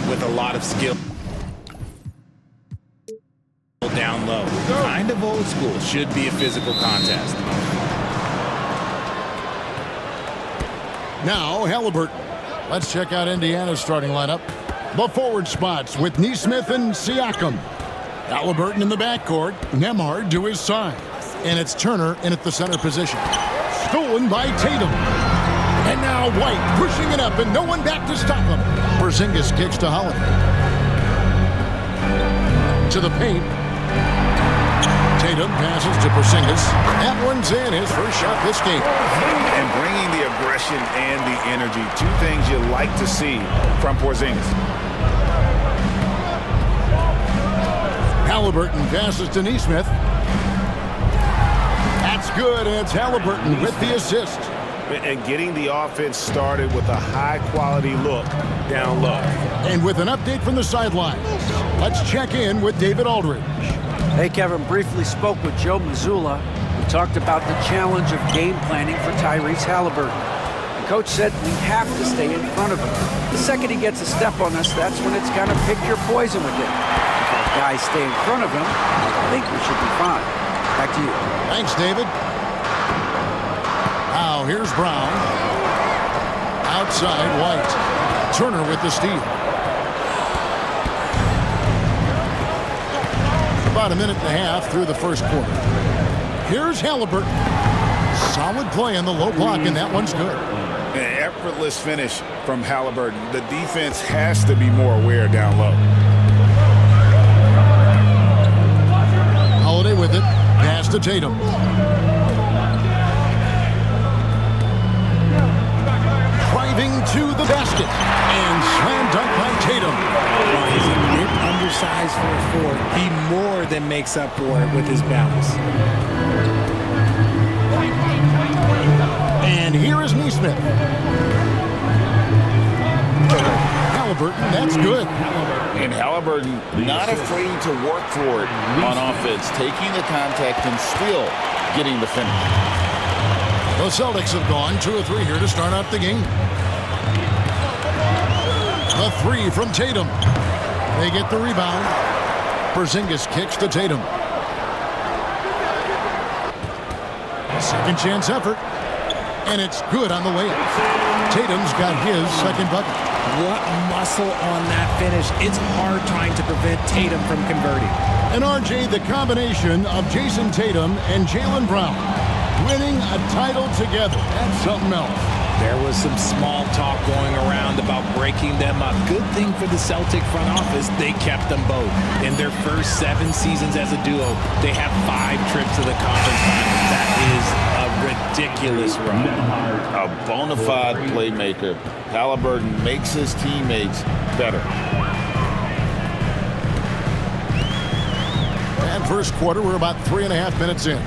With a lot of skill down low. Kind of old school. Should be a physical contest. Now Halliburton. Let's check out Indiana's starting lineup. The forward spots with Neesmith and Siakam. Halliburton in the backcourt. Nembhard to his side. And it's Turner in at the center position. Stolen by Tatum. And now White pushing it up and no one back to stop him. Porzingis kicks to Holiday. To the paint. Tatum passes to Porzingis. That one's in, his first shot this game. And bringing the aggression and the energy. Two things you like to see from Porzingis. Halliburton passes to Neesmith. That's good, and it's Halliburton with the assist. And getting the offense started with a high-quality look down low. And with an update from the sidelines, let's check in with David Aldridge. Hey, Kevin, briefly spoke with Joe Mazzulla. We talked about the challenge of game planning for Tyrese Halliburton. The coach said we have to stay in front of him. The second he gets a step on us, that's when it's kind of pick your poison with him. If our guys stay in front of him, I think we should be fine. Back to you. Thanks, David. Now here's Brown. Outside, White. Turner with the steal. About a minute and a half through the first quarter. Here's Halliburton. Solid play on the low block, and that one's good. An effortless finish from Halliburton. The defense has to be more aware down low. Holiday with it. Pass to Tatum. Driving to the basket. And slam dunk by Tatum. While he's a bit undersized for a forward, he more than makes up for it with his balance. And here is Neesmith. Halliburton, that's good. And Halliburton not afraid to work for it on offense, taking the contact and still getting the finish. The Celtics have gone 2 of 3 here to start out the game. A 3 from Tatum. They get the rebound. Porzingis kicks to Tatum. Second chance effort. And it's good on the way. Tatum's got his second bucket. What muscle on that finish. It's hard trying to prevent Tatum from converting. And RJ, the combination of Jason Tatum and Jaylen Brown winning a title together. That's something else. There was some small talk going around about breaking them up. Good thing for the Celtic front office, they kept them both. In their first 7 seasons as a duo, they have 5 trips to the conference finals. That is a ridiculous run. A bona fide playmaker. Halliburton makes his teammates better. And first quarter, we're about 3.5 minutes in.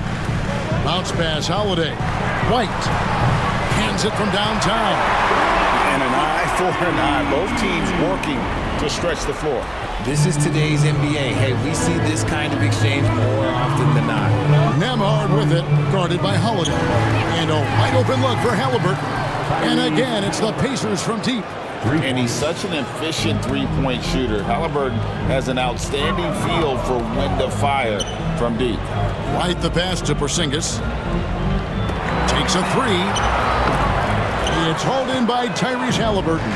Bounce pass, Holiday. White hands it from downtown. And an eye for an eye. Both teams working to stretch the floor. This is today's NBA. Hey, we see this kind of exchange more often than not. Nembhard with it, guarded by Holiday. And a wide open look for Halliburton. And again, it's the Pacers from deep. And he's such an efficient three-point shooter. Halliburton has an outstanding feel for when to fire from deep. White the pass to Porzingis. Takes a 3. It's hauled in by Tyrese Halliburton.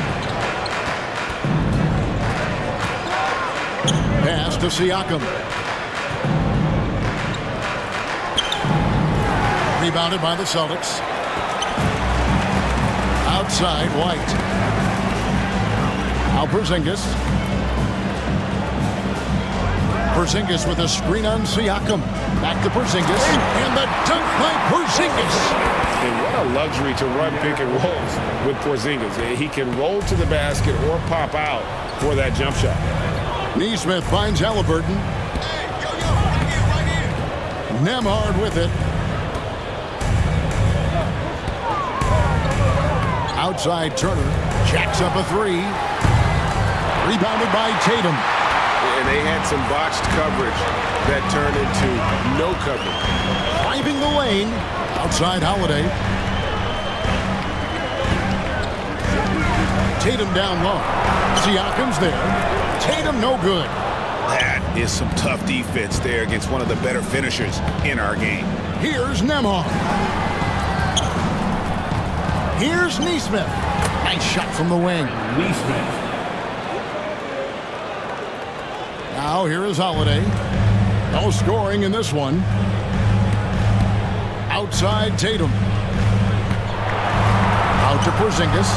Pass to Siakam. Rebounded by the Celtics. Outside, White. Now Porzingis. Porzingis with a screen on Siakam. Back to Porzingis. And the dunk by Porzingis. And what a luxury to run pick and rolls with Porzingis. He can roll to the basket or pop out for that jump shot. Neesmith finds Halliburton. Nembhard with it. Outside Turner. Jacks up a 3. Rebounded by Tatum. And they had some botched coverage that turned into no coverage. Driving the lane. Outside Holiday. Tatum down low. Siakam's there. Tatum no good. That is some tough defense there against one of the better finishers in our game. Here's Nembhard. Here's Neesmith. Nice shot from the wing. Neesmith. Now here is Holiday. No scoring in this one. Outside Tatum. Out to Porzingis.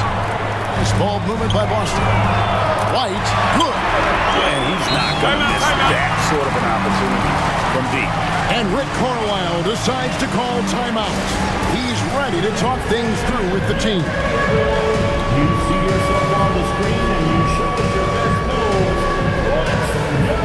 Nice ball movement by Boston. White, good. And he's not going to miss that sort of an opportunity from deep. And Rick Carlisle decides to call timeout. He's ready to talk things through with the team. You see yourself on the screen and you show us your best moves. Let's go.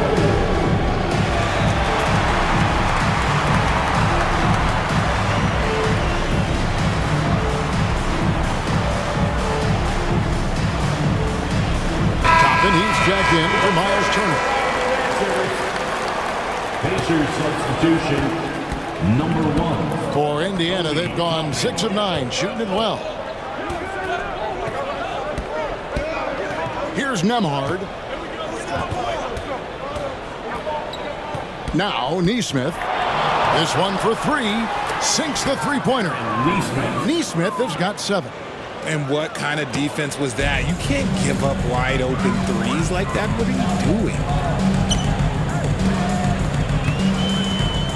Toppin, he's jacked in for Miles Turner. Pacers substitution number 1. For Indiana, they've gone 6 of 9, shooting it well. Here's Nembhard. Now Neesmith. This one for 3. Sinks the three-pointer. Neesmith has got 7. And what kind of defense was that? You can't give up wide open threes like that. What are you doing?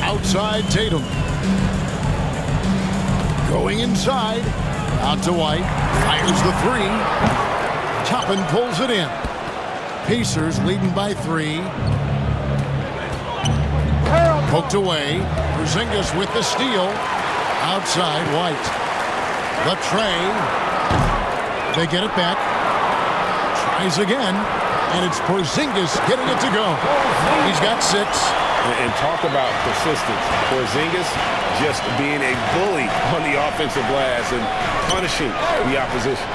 Outside Tatum. Going inside. Out to White. Fires the 3. Toppin pulls it in. Pacers leading by 3. Poked away. Porzingis with the steal. Outside White. The tray. They get it back. Tries again. And it's Porzingis getting it to go. He's got 6. And talk about persistence. Porzingis just being a bully on the offensive glass and punishing the opposition.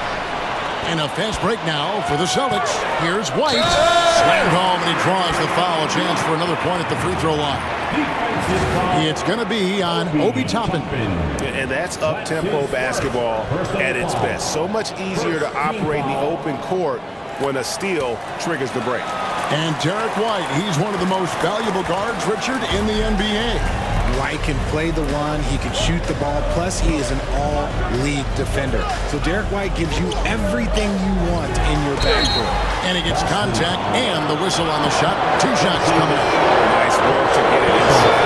And a fast break now for the Celtics. Here's White. Slammed home, and he draws the foul. Chance for another point at the free throw line. It's going to be on Obi Toppin. And that's up-tempo basketball at its best. So much easier to operate in the open court when a steal triggers the break. And Derek White, he's one of the most valuable guards, Richard, in the NBA. White can play the one, he can shoot the ball, plus he is an all-league defender. So Derek White gives you everything you want in your backcourt. And he gets contact and the whistle on the shot. 2 shots coming up. Nice work to get it inside.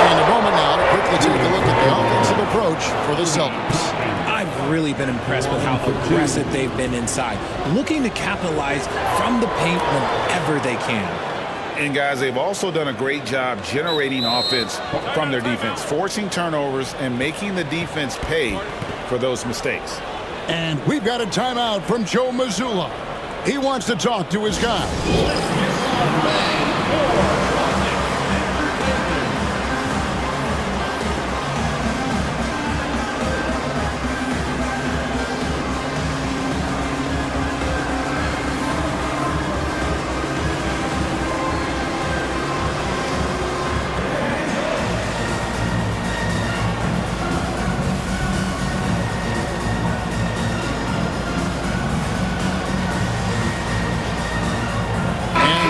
And a moment now to quickly take a look at the offensive approach for the Celtics. I've really been impressed with how aggressive they've been inside, looking to capitalize from the paint whenever they can. And guys, they've also done a great job generating offense from their defense, forcing turnovers and making the defense pay for those mistakes. And we've got a timeout from Joe Mazzulla. He wants to talk to his guys.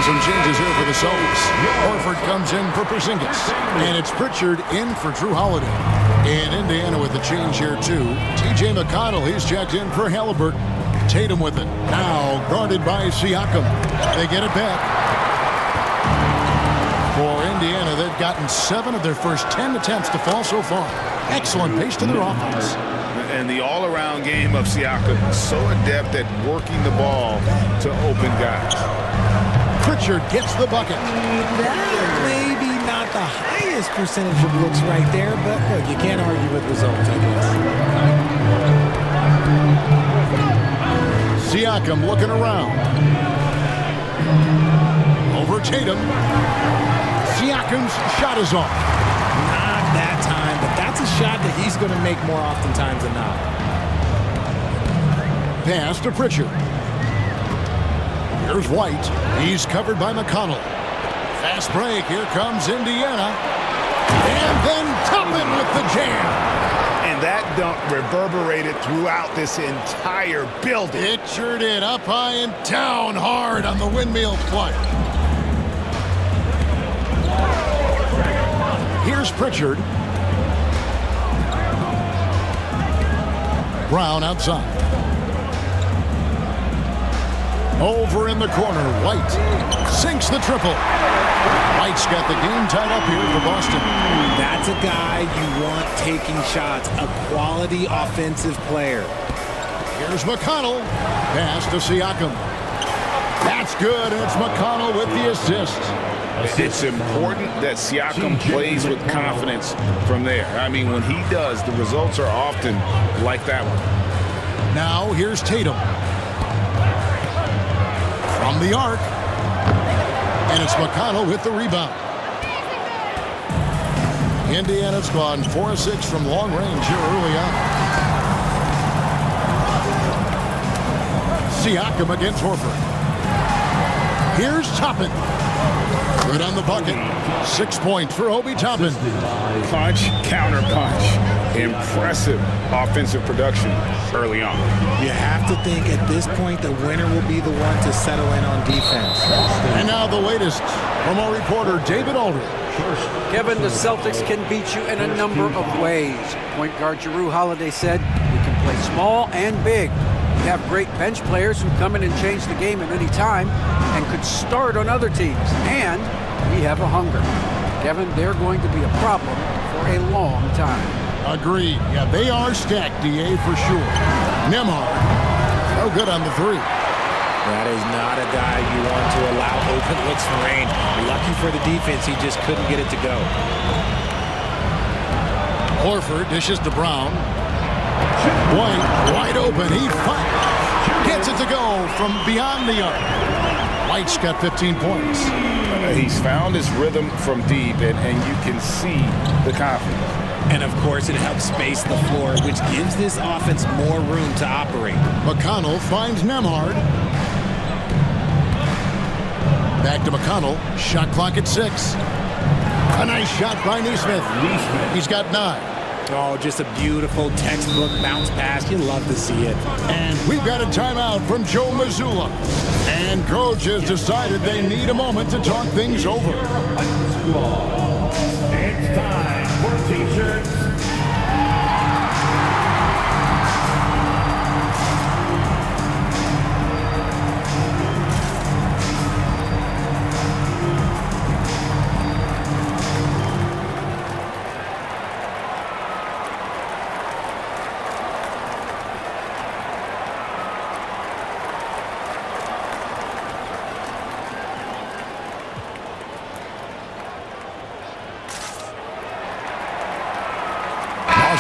Some changes here for the Celtics. Horford comes in for Porzingis. And it's Pritchard in for Drew Holiday. In Indiana with the change here, too. T.J. McConnell, he's checked in for Halliburton. Tatum with it. Now guarded by Siakam. They get it back. For Indiana, they've gotten 7 of their first 10 attempts to fall so far. Excellent pace to their offense. And the all-around game of Siakam is so adept at working the ball to open guys. Pritchard gets the bucket. That maybe not the highest percentage of looks right there, but look, you can't argue with results, I guess. Siakam looking around. Over Tatum. Siakam's shot is off. Not that time, but that's a shot that he's going to make more oftentimes than not. Pass to Pritchard. Here's White. He's covered by McConnell. Fast break. Here comes Indiana. And then Toppin with the jam. And And that dunk reverberated throughout this entire building. It sure did. Up high and down hard on the windmill flush. Here's Pritchard. Brown outside. Over in the corner, White sinks the triple. White's got the game tied up here for Boston. That's a guy you want taking shots, a quality offensive player. Here's McConnell. Pass to Siakam. That's good, and it's McConnell with the assist. It's important that Siakam plays with confidence from there. I mean, when he does, the results are often like that one. Now here's Tatum. From the arc. And it's McConnell with the rebound. Indiana's gone 4 of 6 from long range here early on. Siakam against Horford. Here's Toppin. Good on the bucket. 6 points for Obi Toppin. Punch, counter punch. Impressive offensive production early on. You have to think at this point the winner will be the one to settle in on defense. And now the latest from our reporter, David Aldridge. Kevin, the Celtics can beat you in a number of ways. Point guard Jrue Holiday said, we can play small and big. We have great bench players who come in and change the game at any time and could start on other teams. And we have a hunger. Kevin, they're going to be a problem for a long time. Agreed. Yeah, they are stacked, DA, for sure. Nembhard, no good on the three. That is not a guy you want to allow open looks from range. Lucky for the defense, he just couldn't get it to go. Horford dishes to Brown. White, wide open. He fires. Gets it to go from beyond the arc. White's got 15 points. He's found his rhythm from deep, and you can see the confidence. And of course, it helps space the floor, which gives this offense more room to operate. McConnell finds Nembhard. Back to McConnell. Shot clock at 6. A nice shot by Nesmith. He's got 9. Oh, just a beautiful textbook bounce pass. You love to see it. And we've got a timeout from Joe Mazzulla. And coach has decided they need a moment to talk things over. It's time for T-shirts.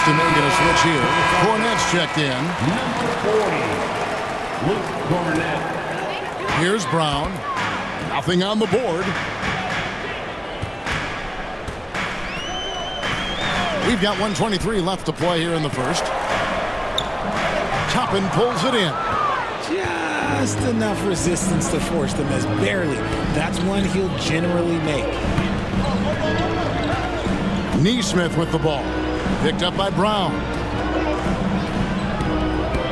Making a switch here. Cornette's checked in. Number 40, Luke Cornette. Here's Brown. Nothing on the board. We've got 1:23 left to play here in the first. Toppin pulls it in. Just enough resistance to force the miss. Barely. That's one he'll generally make. Nesmith with the ball. Picked up by Brown.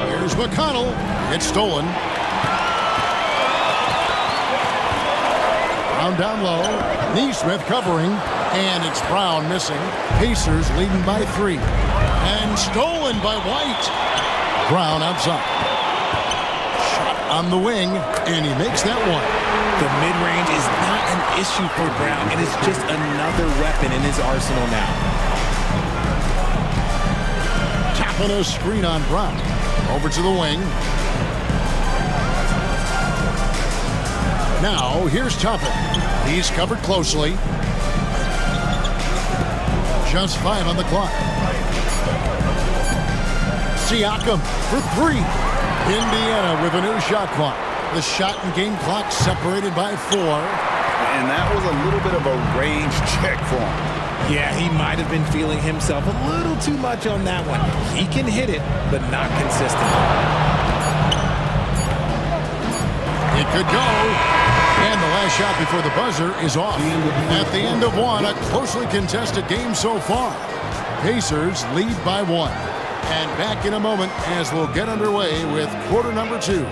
Here's McConnell. It's stolen. Brown down low. Nesmith covering. And it's Brown missing. Pacers leading by 3. And stolen by White. Brown outside. Shot on the wing. And he makes that one. The mid-range is not an issue for Brown. It is just another weapon in his arsenal now. Tapping a screen on Brown. Over to the wing. Now, here's Toppin. He's covered closely. Just 5 on the clock. Siakam for 3. Indiana with a new shot clock. The shot and game clock separated by 4. And that was a little bit of a range check for him. Yeah, he might have been feeling himself a little too much on that one. He can hit it, but not consistently. It could go. And the last shot before the buzzer is off. At the end of one, a closely contested game so far. Pacers lead by 1. And back in a moment as we'll get underway with quarter number 2.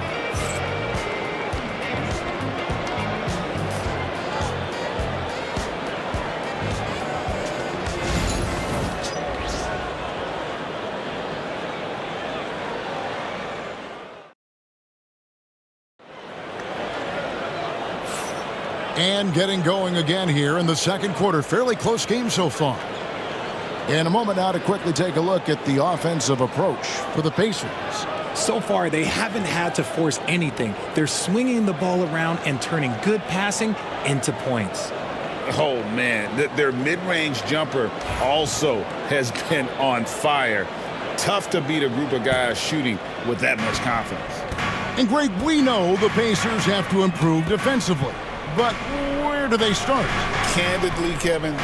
And getting going again here in the second quarter. Fairly close game so far. In a moment now to quickly take a look at the offensive approach for the Pacers. So far, they haven't had to force anything. They're swinging the ball around and turning good passing into points. Oh, man, their mid-range jumper also has been on fire. Tough to beat a group of guys shooting with that much confidence. And, Greg, we know the Pacers have to improve defensively. But where do they start? Candidly, Kevin,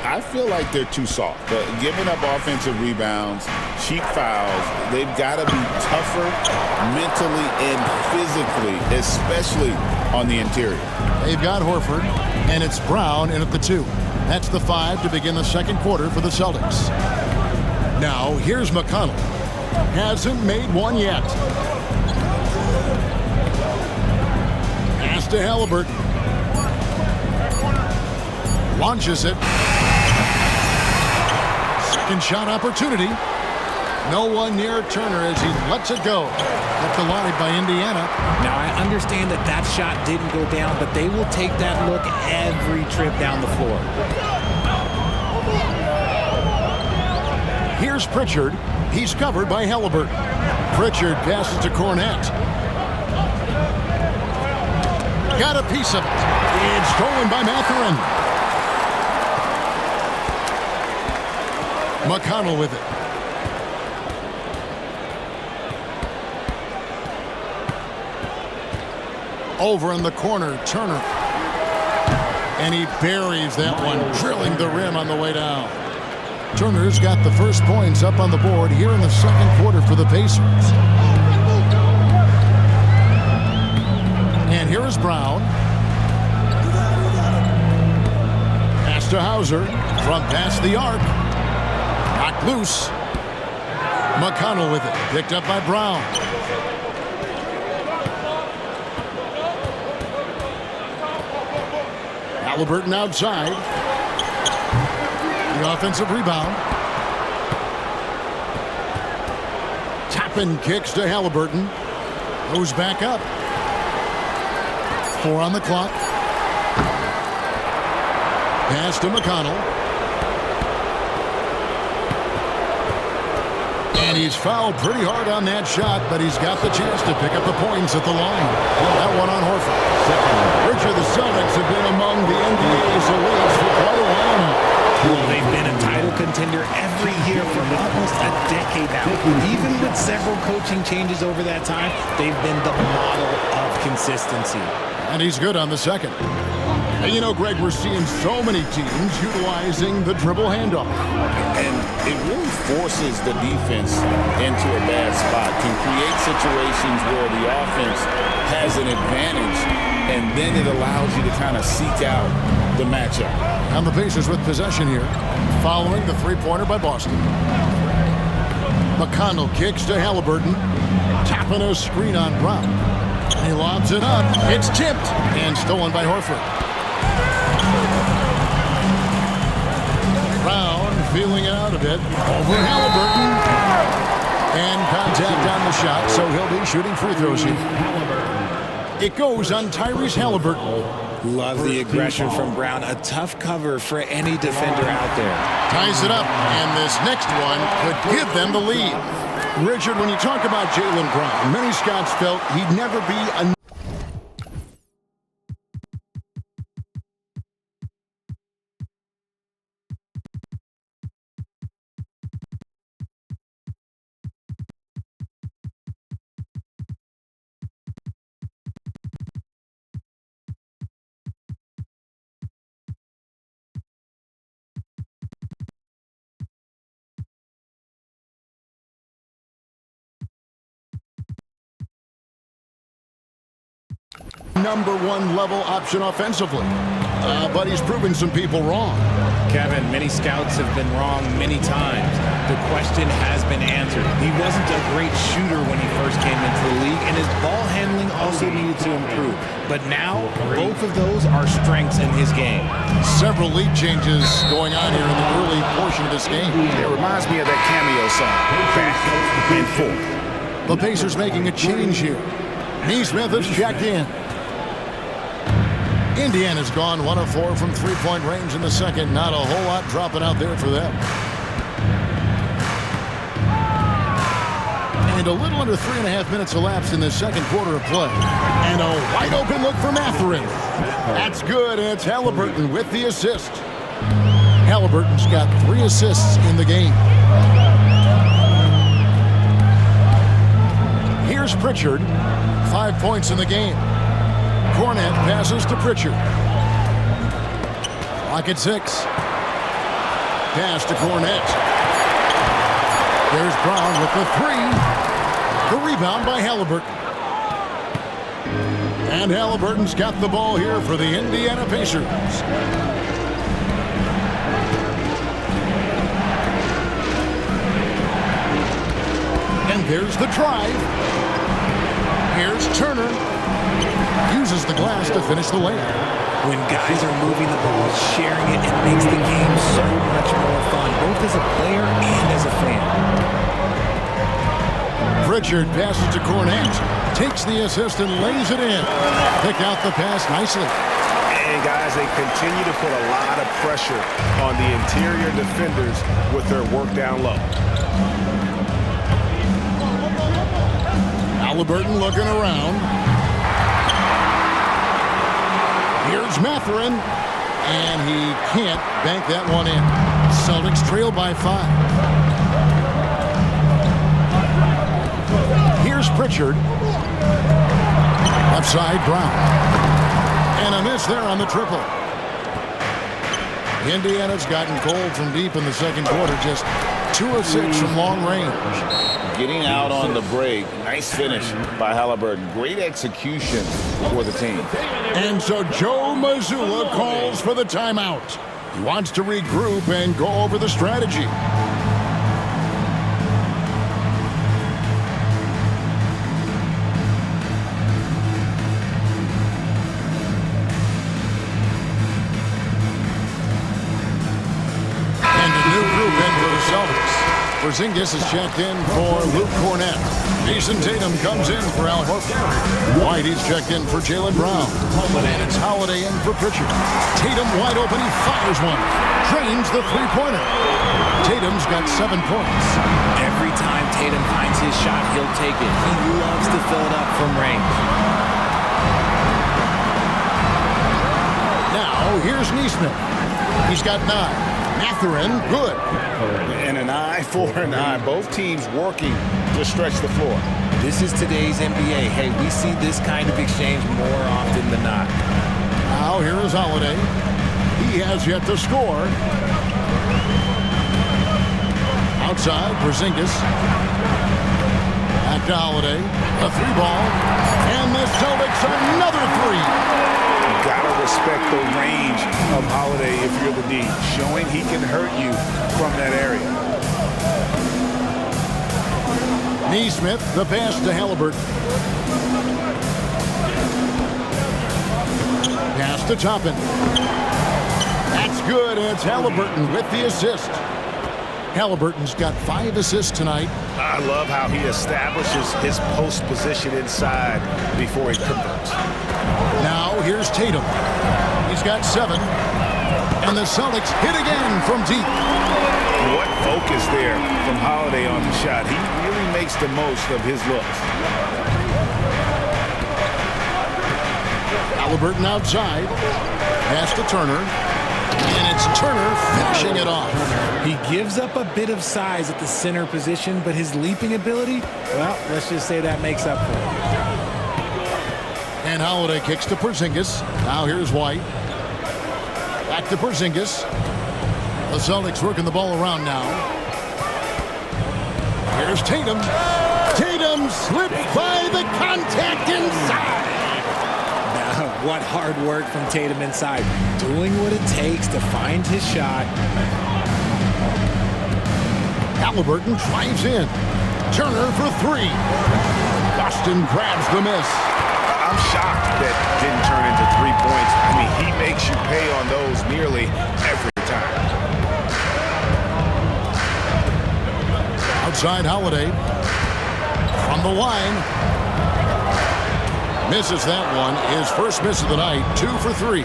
I feel like they're too soft. Giving up offensive rebounds, cheap fouls, they've got to be tougher mentally and physically, especially on the interior. They've got Horford, and it's Brown in at the 2. That's the 5 to begin the second quarter for the Celtics. Now, here's McConnell. Hasn't made one yet. Pass to Halliburton. Launches it. Second shot opportunity. No one near Turner as he lets it go. Kept alive by Indiana. Now, I understand that that shot didn't go down, but they will take that look every trip down the floor. Here's Pritchard. He's covered by Halliburton. Pritchard passes to Cornette. Got a piece of it. It's stolen by Mathurin. McConnell with it. Over in the corner, Turner. And he buries that one, drilling the rim on the way down. Turner's got the first points up on the board here in the second quarter for the Pacers. And here is Brown. Pass to Hauser from past the arc. Knocked loose. McConnell with it. Picked up by Brown. Halliburton outside. The offensive rebound. Toppin kicks to Halliburton. Goes back up. 4 on the clock. Pass to McConnell. And he's fouled pretty hard on that shot, but he's got the chance to pick up the points at the line. That one on Horford. Richard, the Celtics have been among the NBA's elites for quite a while now. Well, they've been a title contender every year for almost a decade now. Even with several coaching changes over that time, they've been the model of consistency. And he's good on the second. And you know, Greg, we're seeing so many teams utilizing the dribble handoff. And it really forces the defense into a bad spot, can create situations where the offense has an advantage, and then it allows you to kind of seek out the matchup. And the Pacers with possession here, following the three-pointer by Boston. McConnell kicks to Halliburton, tapping a screen on Brown. He lobs it up. It's tipped and stolen by Horford. Brown feeling it out a bit. Over Halliburton. And contact on the shot, so he'll be shooting free throws here. It goes on Tyrese Halliburton. Love the aggression from Brown. A tough cover for any defender out there. Ties it up, and this next one could give them the lead. Richard, when you talk about Jaylen Brown, many scouts felt he'd never be a... #1 level option offensively. But he's proven some people wrong. Kevin, many scouts have been wrong many times. The question has been answered. He wasn't a great shooter when he first came into the league, and his ball handling also needed to improve. But now, both of those are strengths in his game. Several lead changes going on here in the early portion of this game. It reminds me of that cameo song, Back and Forth. The Pacers making a change here. Neesmith is checked in. Indiana's gone 1 of 4 from three-point range in the second. Not a whole lot dropping out there for them. And a little under 3.5 minutes elapsed in the second quarter of play. And a wide open look for Mathurin. That's good, and it's Halliburton with the assist. Halliburton's got 3 assists in the game. Here's Pritchard. 5 points in the game. Cornette passes to Pritchard. Clock at 6. Pass to Cornette. There's Brown with the 3. The rebound by Halliburton. And Halliburton's got the ball here for the Indiana Pacers. And there's the drive. Here's Turner. Uses the glass to finish the layup. When guys are moving the ball, sharing it, it makes the game so much more fun, both as a player and as a fan. Pritchard passes to Cornette. Takes the assist and lays it in. Pick out the pass nicely. And guys, they continue to put a lot of pressure on the interior defenders with their work down low. Halliburton looking around. Here's Mathurin, and he can't bank that one in. Celtics trail by 5. Here's Pritchard. Left side, Brown. And a miss there on the triple. Indiana's gotten cold from deep in the second quarter, just 2 of 6 from long range. Getting out on the break. Nice finish by Halliburton. Great execution for the team. And so Joe Mazzulla calls for the timeout. He wants to regroup and go over the strategy. And a new group in for the Celtics. Porzingis is checked in for Luke Cornette. Jason Tatum comes in for Al Horford. White is checked in for Jaylen Brown. And it's Holiday in for Pritchard. Tatum wide open, he fires one. Drains the three-pointer. Tatum's got 7 points. Every time Tatum finds his shot, he'll take it. He loves to fill it up from range. Now, here's Neesmith. He's got 9. Mathurin, good. And an eye for an eye. Both teams working to stretch the floor. This is today's NBA. Hey, we see this kind of exchange more often than not. Now, here is Holiday. He has yet to score. Outside, Porzingis. Back to Holiday. A 3-ball. And the Celtics another 3. Gotta respect the range of Holiday if you're the D, showing he can hurt you from that area. Neesmith, the pass to Halliburton. Pass to Toppin. That's good, and it's Halliburton with the assist. Halliburton's got 5 assists tonight. I love how he establishes his post position inside before he converts. Now here's Tatum. He's got 7. And the Celtics hit again from deep. What focus there from Holiday on the shot. He really makes the most of his looks. Halliburton outside. Pass to Turner. And it's Turner finishing it off. He gives up a bit of size at the center position, but his leaping ability, well, let's just say that makes up for it. And Holiday kicks to Porzingis. Now here's White. Back to Porzingis. The Celtics working the ball around now. Here's Tatum. Tatum slipped by the contact inside. What hard work from Tatum inside. Doing what it takes to find his shot. Halliburton drives in. Turner for three. Boston grabs the miss. I'm shocked that didn't turn into 3 points. I mean, he makes you pay on those nearly every time. Outside Holiday. From the line. Misses that one. His first miss of the night. 2 for 3.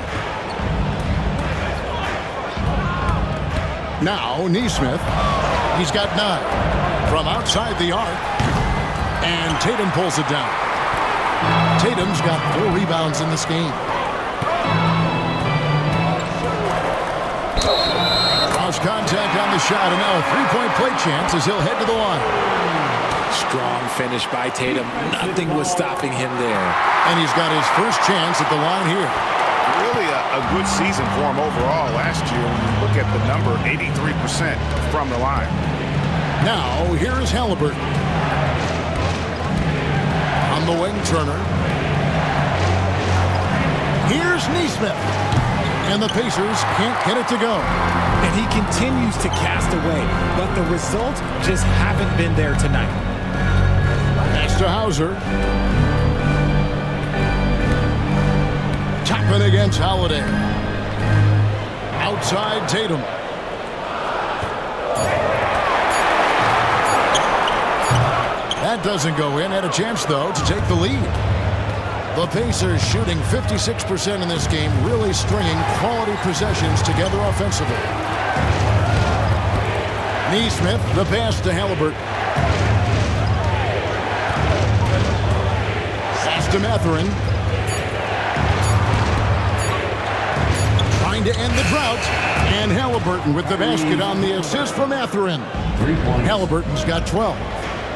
Now, Neesmith. He's got 9. From outside the arc. And Tatum pulls it down. Tatum's got 4 rebounds in this game. Cross contact on the shot, and now a three-point play chance as he'll head to the line. Strong finish by Tatum. Nothing was stopping him there. And he's got his first chance at the line here. Really a good season for him overall last year. When you look at the number, 83% from the line. Now, here is Halliburton. On the wing, Turner. Here's Neesmith. And the Pacers can't get it to go. And he continues to cast away, but the results just haven't been there tonight. Pass to Hauser. Toppin against Holiday. Outside Tatum. That doesn't go in. Had a chance, though, to take the lead. The Pacers shooting 56% in this game, really stringing quality possessions together offensively. Neesmith, the pass to Halliburton. Pass to Mathurin. Trying to end the drought. And Halliburton with the basket on the assist for Mathurin. Halliburton's got 12.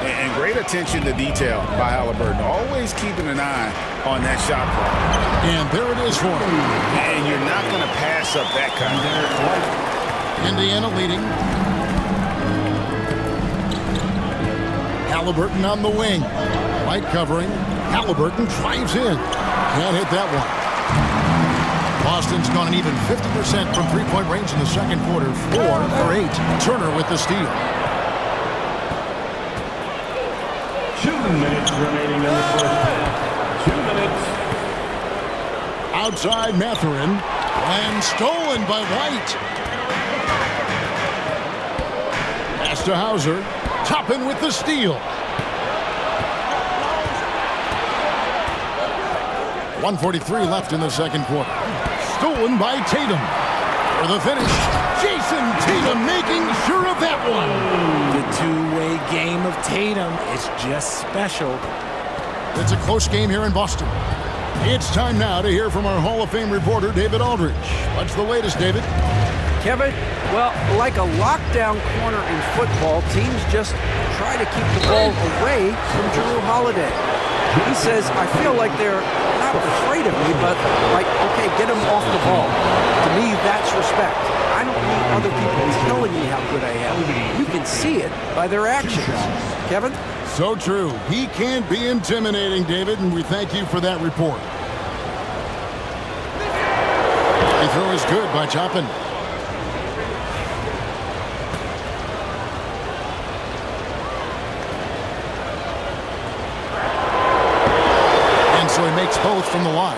And great attention to detail by Halliburton. Always keeping an eye on that shot clock. And there it is for him. And you're not going to pass up that kind of. Indiana leading. Halliburton on the wing. White covering. Halliburton drives in. Can't hit that one. Boston's gone an even 50% from three-point range in the second quarter. 4 for 8. Turner with the steal. 2 minutes remaining in the first half. 2 minutes. Outside Mathurin. And stolen by White. Pass to Hauser. Toppin with the steal. 1:43 left in the second quarter. Stolen by Tatum. For the finish, Jason Tatum making sure of that one. The two-way game of Tatum is just special. It's a close game here in Boston. It's time now to hear from our Hall of Fame reporter, David Aldridge. What's the latest, David? Kevin, well, like a lockdown corner in football, teams just try to keep the ball away from Jrue Holiday. He says, I feel like they're not afraid of me, but like, okay, get him off the ball. To me, that's respect. I don't need other people telling me how good I am. You can see it by their actions. Kevin? So true. He can't be intimidating, David, and we thank you for that report. The throw is good by Toppin. And so he makes both from the line.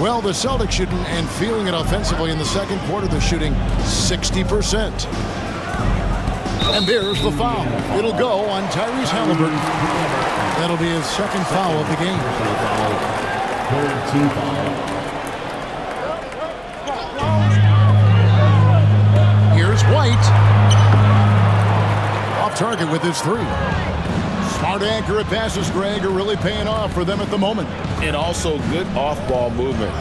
Well, the Celtics shooting and feeling it offensively in the second quarter. They're shooting 60%. And there's the foul. It'll go on Tyrese Halliburton. That'll be his second foul of the game. Here's White. Off target with his 3. Smart accurate passes, Greg, are really paying off for them at the moment. And also good off-ball movement.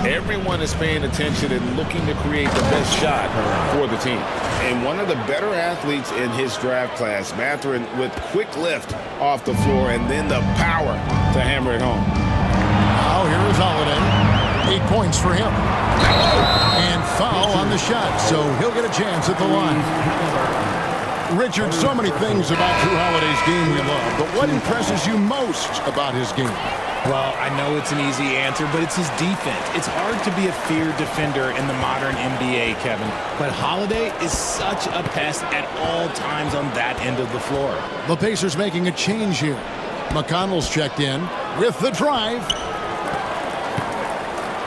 Everyone is paying attention and looking to create the best shot for the team. And one of the better athletes in his draft class, Mathurin, with quick lift off the floor and then the power to hammer it home. Now here is Holiday. 8 points for him. And foul on the shot, so he'll get a chance at the line. Richard, so many things about Drew Holiday's game we love, but what impresses you most about his game? Well, I know it's an easy answer, but it's his defense. It's hard to be a feared defender in the modern NBA, Kevin. But Holiday is such a pest at all times on that end of the floor. The Pacers making a change here. McConnell's checked in with the drive.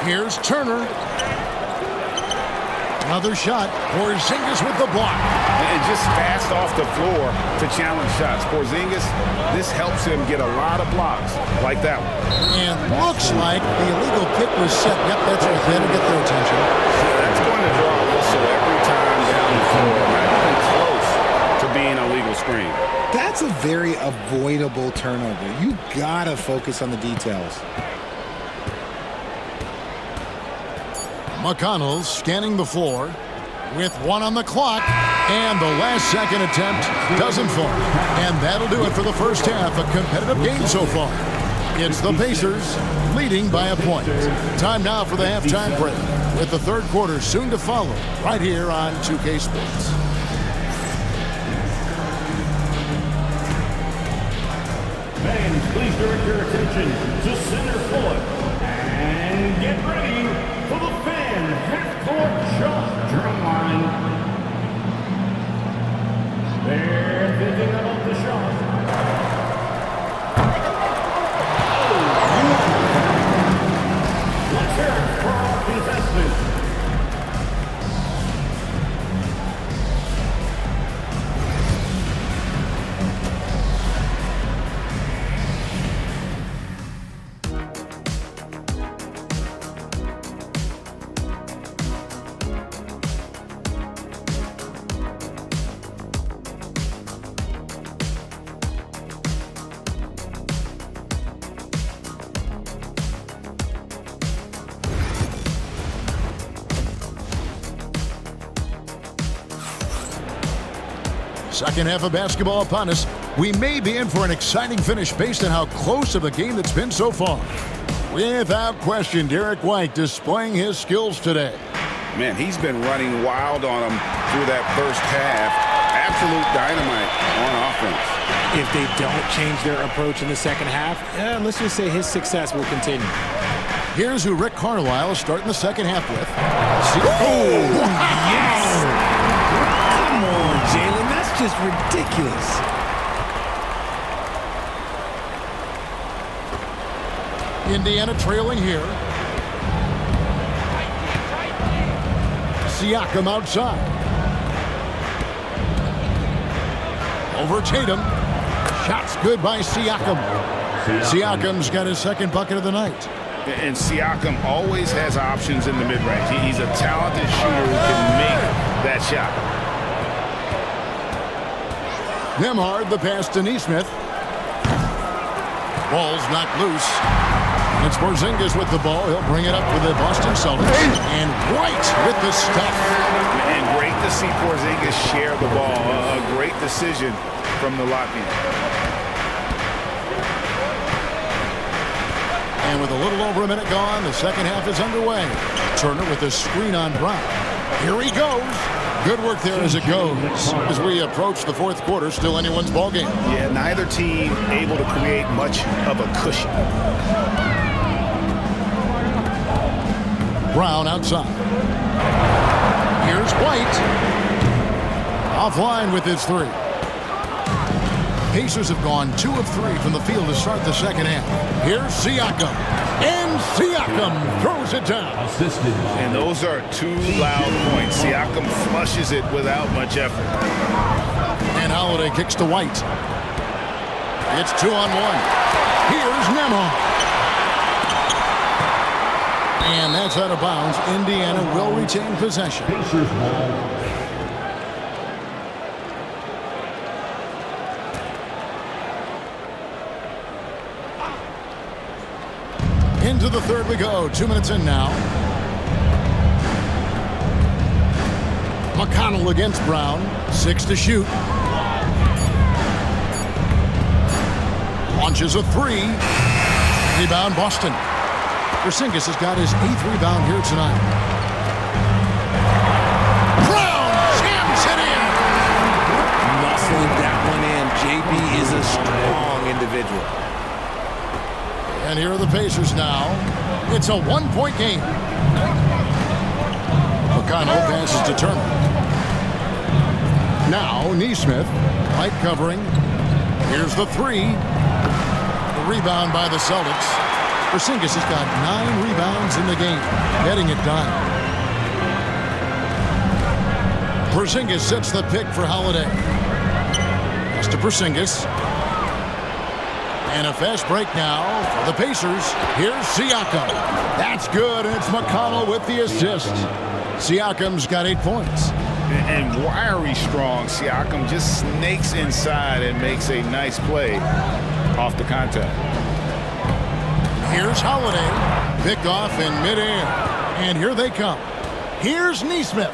Here's Turner. Another shot. Porzingis with the block. And just fast off the floor to challenge shots. Porzingis, this helps him get a lot of blocks like that one. And looks like the illegal kick was set. Yep, that's right. Better get their attention. That's going to draw a whistle every time down the floor. Not even close to being a legal screen. That's a very avoidable turnover. You gotta focus on the details. McConnell scanning the floor with 1 on the clock, and the last second attempt doesn't fall. And that'll do it for the first half. A competitive game so far. It's the Pacers leading by a point. Time now for the halftime break, with the third quarter soon to follow right here on 2K Sports. Fans, please direct your attention to center court and get ready for the fan half-court shot drum line. They're thinking about the shot. Let's hear it for our contestant. Second half of basketball upon us. We may be in for an exciting finish based on how close of a game that's been so far. Without question, Derek White displaying his skills today. Man, he's been running wild on him through that first half. Absolute dynamite on offense. If they don't change their approach in the second half, let's just say his success will continue. Here's who Rick Carlisle is starting the second half with. Yes! Come on, Jalen. That's just ridiculous. Indiana trailing here. Siakam outside. Over Tatum. Shots good by Siakam. Siakam's got his second bucket of the night. And Siakam always has options in the mid-range. He's a talented shooter who can make that shot. Nembhard, the pass to Nesmith. Ball's knocked loose. It's Porzingis with the ball. He'll bring it up for the Boston Celtics. And White with the stuff. And great to see Porzingis share the ball. A great decision from the Latvian. And with a little over a minute gone, the second half is underway. Turner with a screen on Brown. Here he goes. Good work there as it goes. As we approach the fourth quarter, still anyone's ball game. Yeah, neither team able to create much of a cushion. Brown outside. Here's White. Offline with his three. Pacers have gone 2 of 3 from the field to start the second half. Here's Siakam. And Siakam throws it down. And those are 2 loud points. Siakam flushes it without much effort. And Holiday kicks to White. It's 2-on-1. Here's Nembhard. And that's out of bounds. Indiana will retain possession. Pacers ball. Into the third we go. 2 minutes in now. McConnell against Brown. 6 to shoot. Launches a 3. Rebound Boston. Porzingis has got his 8th rebound here tonight. Brown jams it in. individual. And here are the Pacers now. It's a one-point game. McConnell passes to Turner. Now Neesmith, light covering. Here's the three. The rebound by the Celtics. Porzingis has got 9 rebounds in the game, getting it done. Porzingis sets the pick for Holiday. Pass to Porzingis. And a fast break now for the Pacers. Here's Siakam. That's good, and it's McConnell with the assist. Siakam's got 8 points. And wiry strong, Siakam just snakes inside and makes a nice play off the contact. Here's Holiday. Picked off in midair. And here they come. Here's Neesmith.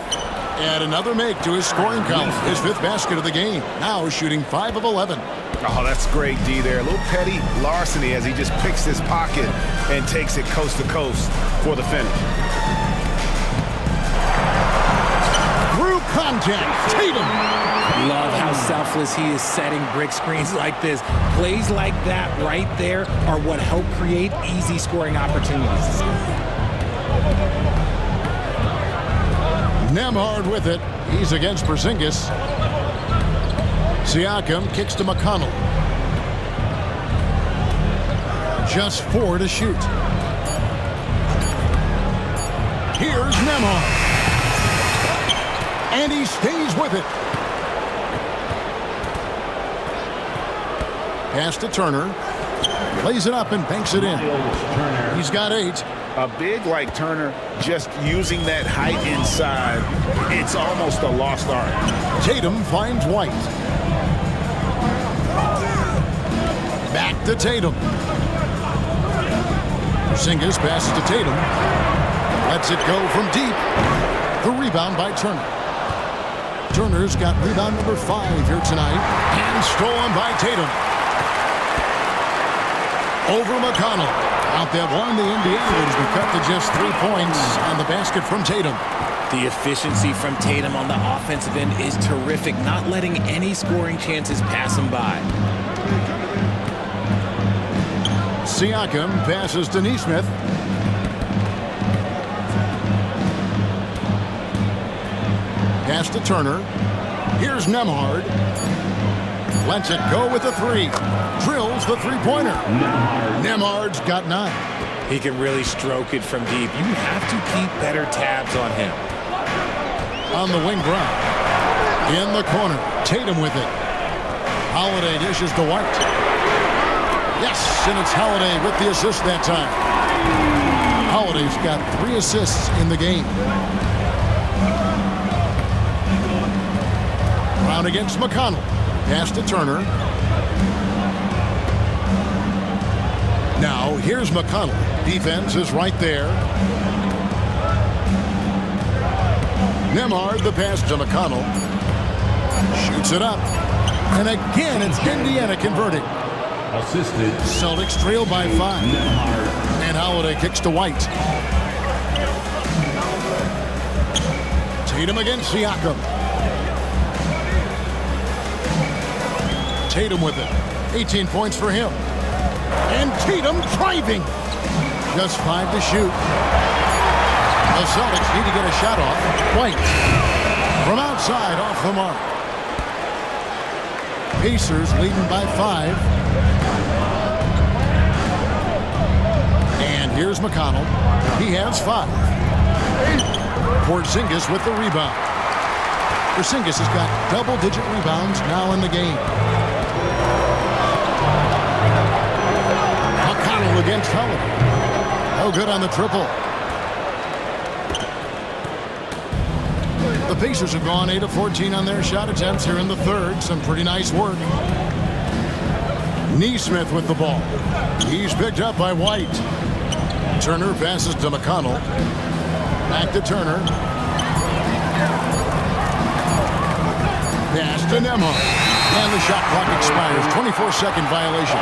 And another make to his scoring column. His 5th basket of the game. Now shooting 5 of 11. Oh, that's great, D there. A little petty larceny as he just picks his pocket and takes it coast to coast for the finish. Through contact, Tatum. Love how selfless he is setting brick screens like this. Plays like that right there are what help create easy scoring opportunities. Nembhard with it. He's against Porzingis. Siakam kicks to McConnell. Just 4 to shoot. Here's Nembhard. And he stays with it. Pass to Turner. Plays it up and banks it in. He's got 8. A big like Turner, just using that height inside, it's almost a lost art. Tatum finds White. Back to Tatum. Porzingis passes to Tatum. Lets it go from deep. The rebound by Turner. Turner's got rebound number 5 here tonight. And stolen by Tatum. Over McConnell. Out that one, the Indians were cut to just 3 points on the basket from Tatum. The efficiency from Tatum on the offensive end is terrific, not letting any scoring chances pass him by. Siakam passes to Neesmith. Pass to Turner. Here's Nembhard. Lets it go with the 3. Drills the three-pointer. Nembhard's got 9. He can really stroke it from deep. You have to keep better tabs on him. On the wing, Brown. In the corner. Tatum with it. Holiday dishes to White. Yes, and it's Holiday with the assist that time. Holiday's got 3 assists in the game. Brown against McConnell. Pass to Turner. Now, here's McConnell. Defense is right there. Nembhard, the pass to McConnell. Shoots it up. And again, it's Indiana converting. Assisted. Celtics trail by 5. And Holiday kicks to White. Tatum against Siakam. Tatum with it. 18 points for him. And Tatum driving. Just 5 to shoot. The Celtics need to get a shot off. White. From outside, off the mark. Pacers leading by 5. And here's McConnell. He has 5. Porzingis with the rebound. Porzingis has got double-digit rebounds now in the game. McConnell against Holiday. Oh, good on the triple. The Pacers have gone 8 of 14 on their shot attempts here in the third. Some pretty nice work. Neesmith with the ball. He's picked up by White. Turner passes to McConnell. Back to Turner. Pass to Nembhard. And the shot clock expires. 24-second violation.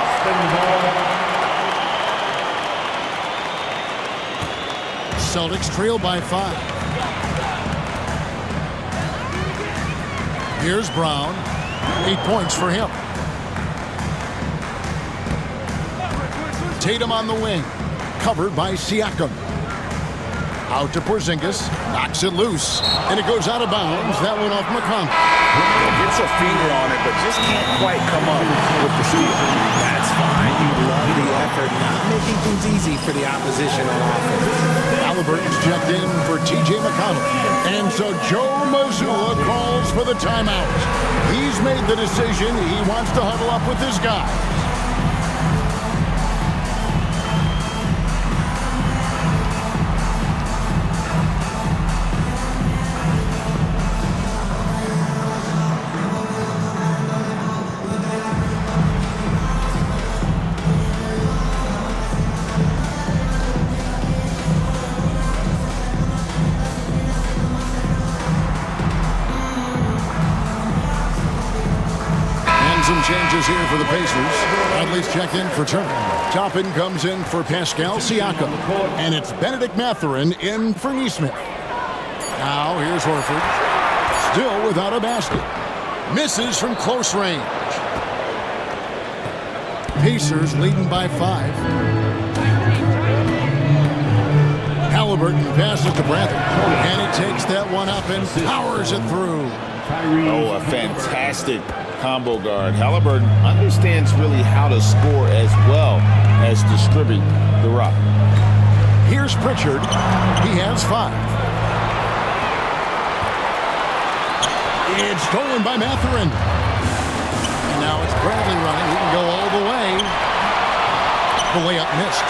Celtics trail by 5. Here's Brown. 8 points for him. Tatum on the wing. Covered by Siakam. Out to Porzingis. Knocks it loose. And it goes out of bounds. That one off McConnell. Gets a finger on it, but just can't quite come up with the steal. That's fine. You love the effort, not making things easy for the opposition on offense. Halliburton's checked in for T.J. McConnell. And so Joe Mazzulla calls for the timeout. He's made the decision. He wants to huddle up with his guys. Some changes here for the Pacers. Bradley's checked in for Turner. Toppin comes in for Pascal Siakam. And it's Benedict Mathurin in for Neesmith. Now here's Horford. Still without a basket. Misses from close range. Pacers leading by 5. Halliburton passes to Bradley. And he takes that one up and powers it through. Oh, a fantastic combo guard. Halliburton understands really how to score as well as distribute the rock. Here's Pritchard. He has 5. It's stolen by Mathurin. And now it's Bradley running. He can go all the way. The layup missed.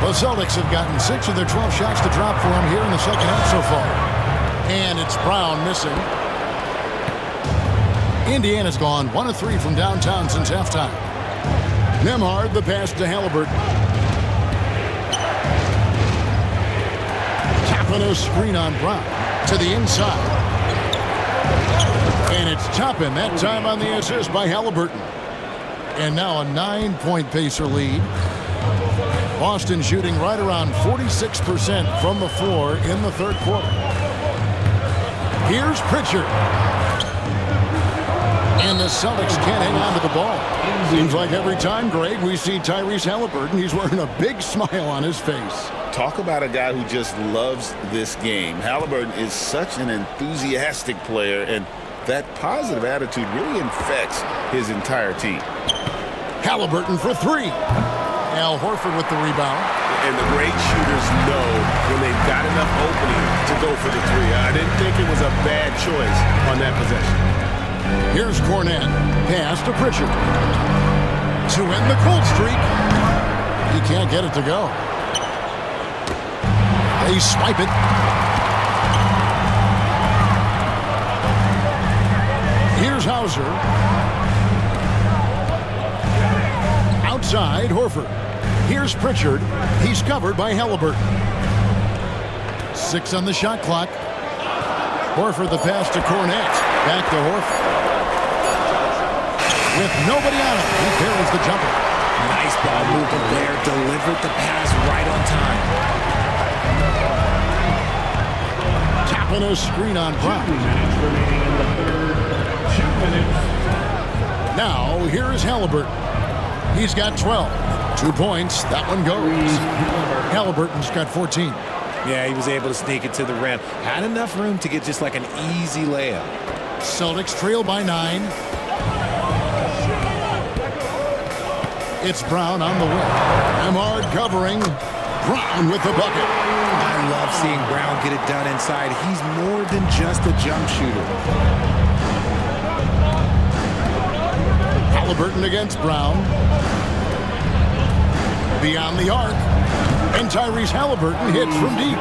The Celtics have gotten 6 of their 12 shots to drop for them here in the second half so far. And it's Brown missing. Indiana's gone 1 of 3 from downtown since halftime. Nembhard, the pass to Halliburton. Tapping a screen on Brown to the inside. And it's Toppin, that time on the assist by Halliburton. And now a 9-point Pacer lead. Boston shooting right around 46% from the floor in the third quarter. Here's Pritchard. And the Celtics can't hang on to the ball. Seems like every time, Greg, we see Tyrese Halliburton, he's wearing a big smile on his face. Talk about a guy who just loves this game. Halliburton is such an enthusiastic player, and that positive attitude really infects his entire team. Halliburton for 3. Al Horford with the rebound. And the great shooters know when they've got enough opening to go for the 3. I didn't think it was a bad choice on that possession. Here's Cornette. Pass to Pritchard. To end the cold streak. He can't get it to go. They swipe it. Here's Hauser. Outside, Horford. Here's Pritchard. He's covered by Halliburton. 6 on the shot clock. Horford the pass to Cornette. Back to Horford. With nobody on him, he barrels the jumper. Nice ball movement there. Delivered the pass right on time. Tapping a screen on Brown. 2 minutes remaining in the third. 2 minutes. Now, here is Halliburton. He's got 12. 2 points. That one goes. Halliburton's got 14. Yeah, he was able to sneak it to the rim. Had enough room to get just like an easy layup. Celtics trail by 9. It's Brown on the wing. Nembhard covering. Brown with the bucket. I love seeing Brown get it done inside. He's more than just a jump shooter. Halliburton against Brown. Beyond the arc. And Tyrese Halliburton hits from deep.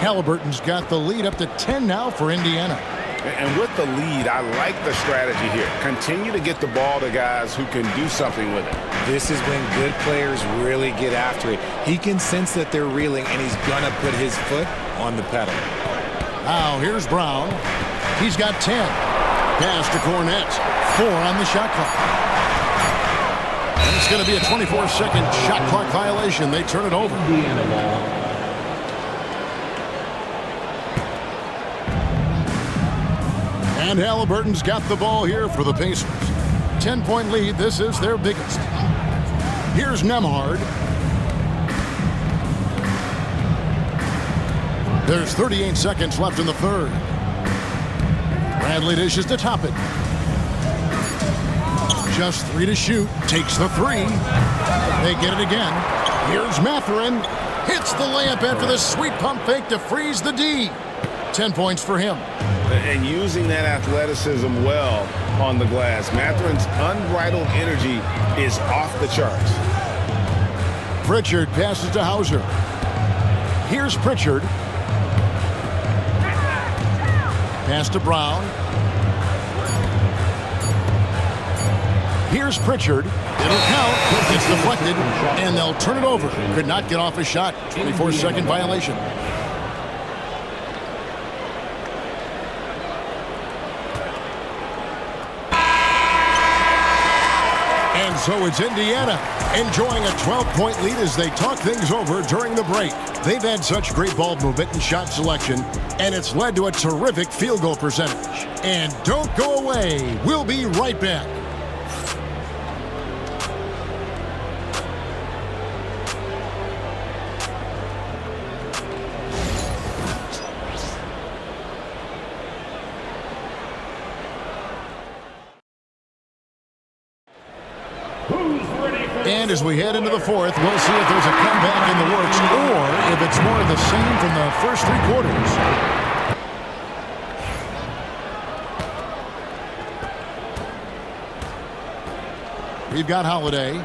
Halliburton's got the lead up to 10 now for Indiana. And with the lead, I like the strategy here. Continue to get the ball to guys who can do something with it. This is when good players really get after it. He can sense that they're reeling, and he's going to put his foot on the pedal. Now, here's Brown. He's got 10. Pass to Cornette. 4 on the shot clock. And it's going to be a 24-second shot clock violation. They turn it over. And Halliburton's got the ball here for the Pacers. 10-point lead. This is their biggest. Here's Nemhard. There's 38 seconds left in the third. Bradley dishes to top it. Just 3 to shoot. Takes the 3. They get it again. Here's Mathurin. Hits the layup after the sweet pump fake to freeze the D. 10 points for him. And using that athleticism well on the glass. Mathurin's unbridled energy is off the charts. Pritchard passes to Hauser. Here's Pritchard. Pass to Brown. Here's Pritchard. It'll count. It's deflected, and they'll turn it over. Could not get off a shot. 24-second violation. And so it's Indiana enjoying a 12-point lead as they talk things over during the break. They've had such great ball movement and shot selection, and it's led to a terrific field goal percentage. And don't go away. We'll be right back. And as we head into the fourth, we'll see if there's a comeback in the works or if it's more of the same from the first 3 quarters. We've got Holiday.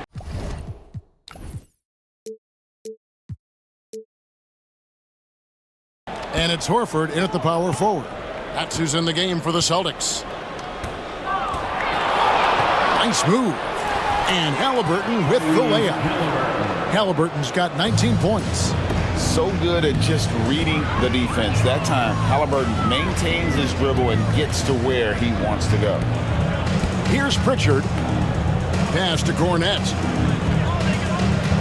And it's Horford in at the power forward. That's who's in the game for the Celtics. Nice move. And Halliburton with the layup. Halliburton's got 19 points. So good at just reading the defense. That time, Halliburton maintains his dribble and gets to where he wants to go. Here's Pritchard. Pass to Cornette.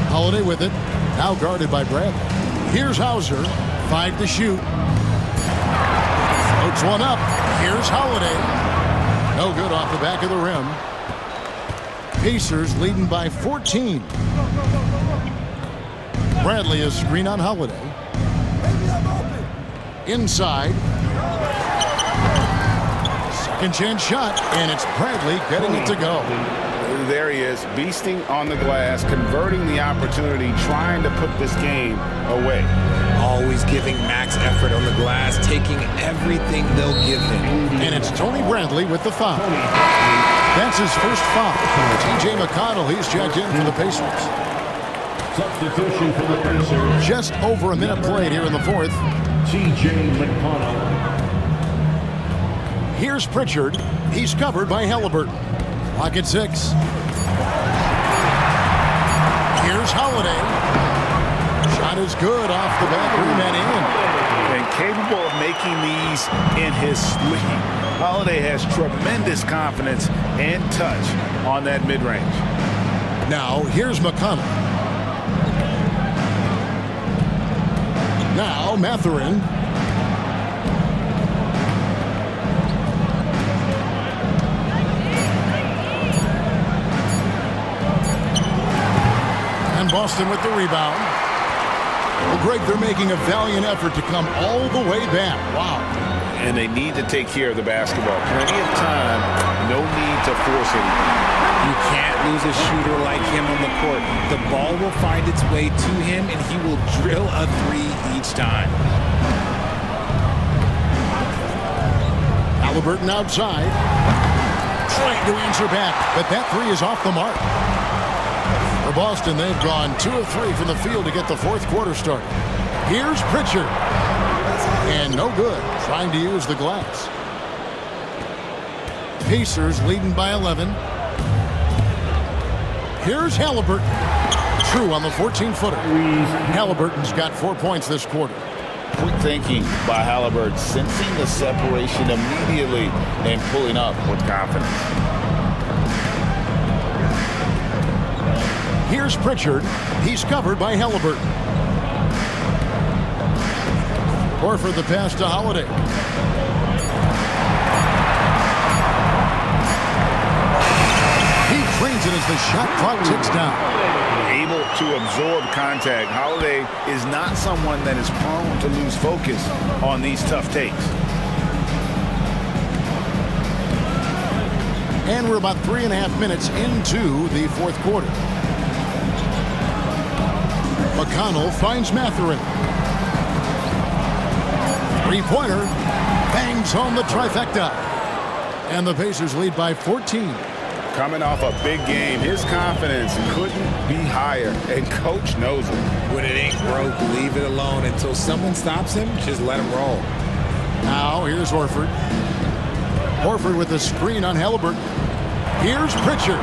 Holiday with it. Now guarded by Bradley. Here's Hauser. 5 to shoot. Floats one up. Here's Holiday. No good off the back of the rim. Pacers leading by 14. Bradley is screen on Holiday. Inside. Second chance shot, and it's Bradley getting it to go. There he is, beasting on the glass, converting the opportunity, trying to put this game away. Always giving max effort on the glass, taking everything they'll give him. And it's Tony Bradley with the foul. That's his first foul. T.J. McConnell, he's checked in for the Pacers. Substitution for the Pacers. Just over a minute played here in the fourth. T.J. McConnell. Here's Pritchard. He's covered by Halliburton. Clock at 6. Here's Holiday. Shot is good off the back rim and in. And capable of making these in his sleep. Holiday has tremendous confidence and touch on that mid-range. Now, here's McConnell. Now, Mathurin. And Boston with the rebound. Well, Greg, they're making a valiant effort to come all the way back. Wow. And they need to take care of the basketball. Plenty of time, no need to force anything. You can't lose a shooter like him on the court. The ball will find its way to him, and he will drill a 3 each time. Halliburton outside. Trying to answer back, but that 3 is off the mark. For Boston, they've gone 2 of 3 from the field to get the fourth quarter started. Here's Pritchard. And no good, trying to use the glass. Pacers leading by 11. Here's Halliburton. True on the 14-footer. Halliburton's got 4 points this quarter. Quick thinking by Halliburton, sensing the separation immediately and pulling up with confidence. Here's Pritchard. He's covered by Halliburton. Horford the pass to Holiday. screens it as the shot clock ticks down. Able to absorb contact. Holiday is not someone that is prone to lose focus on these tough takes. And we're about 3.5 minutes into the fourth quarter. McConnell finds Mathurin. Three-pointer bangs home the trifecta. And the Pacers lead by 14. Coming off a big game, his confidence couldn't be higher, and coach knows it. When it ain't broke, leave it alone until someone stops him. Just let him roll. Now here's Horford. Horford with the screen on Halliburton. Here's Pritchard.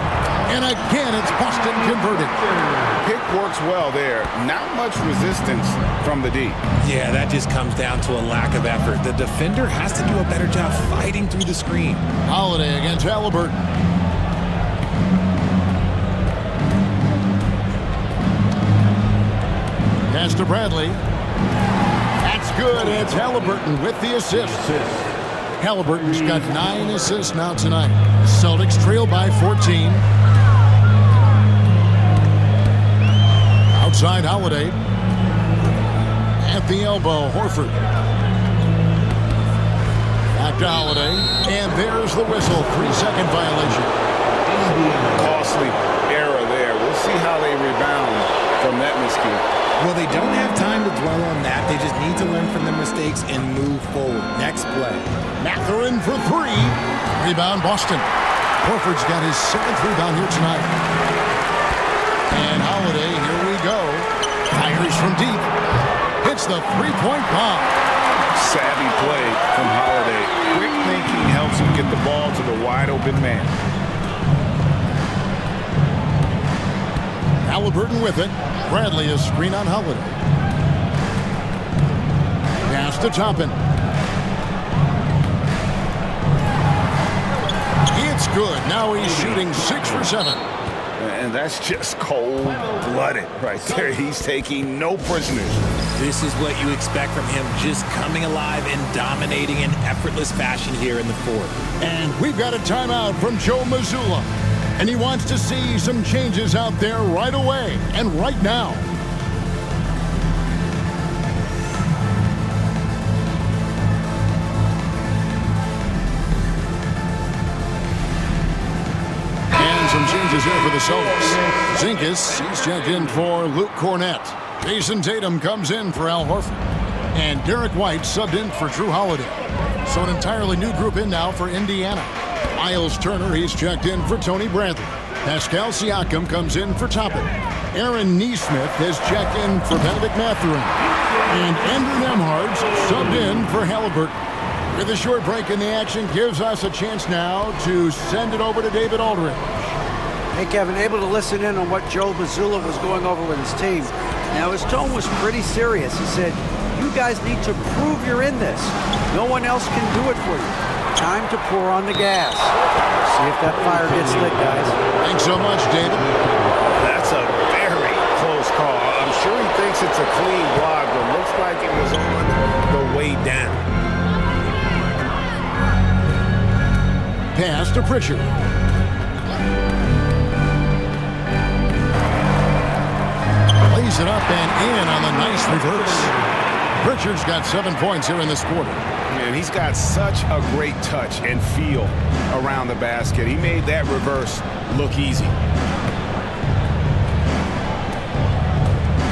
And again, it's Boston converted. Pick works well there. Not much resistance from the D. Yeah, that just comes down to a lack of effort. The defender has to do a better job fighting through the screen. Holiday against Halliburton. Pass to Bradley. That's good. It's Halliburton with the assist. Halliburton's got 9 assists now tonight. Celtics trail by 14. Outside Holiday. At the elbow, Horford. Back to Holiday. And there's the whistle. 3-second violation. Costly error there. We'll see how they rebound from that miscue. Well, they don't have time to dwell on that. They just need to learn from their mistakes and move forward. Next play. Mathurin for 3. Rebound Boston. Horford's got his 7th rebound here tonight. And Holiday, here we go. Fires from deep. Hits the three-point bomb. Savvy play from Holiday. Quick thinking helps him get the ball to the wide-open man. Halliburton with it. Bradley is screen on Holiday. Pass to Toppin. It's good. Now he's shooting 6 for 7. And that's just cold-blooded right there. He's taking no prisoners. This is what you expect from him, just coming alive and dominating in effortless fashion here in the fourth. And we've got a timeout from Joe Mazzulla. And he wants to see some changes out there right away and right now. And some changes here for the Celtics. Zinkas, he's checked in for Luke Cornett. Jason Tatum comes in for Al Horford. And Derek White subbed in for Drew Holiday. So an entirely new group in now for Indiana. Miles Turner, he's checked in for Tony Bradley. Pascal Siakam comes in for Toppin. Aaron Nesmith has checked in for Benedict Mathurin. And Andrew Nembhard's subbed in for Halliburton. With a short break in the action, gives us a chance now to send it over to David Aldridge. Hey, Kevin, able to listen in on what Joe Mazzulla was going over with his team. Now, his tone was pretty serious. He said, you guys need to prove you're in this. No one else can do it for you. Time to pour on the gas. See if that fire gets lit, guys. Thanks so much, David. That's a very close call. I'm sure he thinks it's a clean block, but looks like it was on the way down. Pass to Pritchard. Lays it up and in on the nice reverse. Pritchard's got 7 points here in this quarter. And he's got such a great touch and feel around the basket. He made that reverse look easy.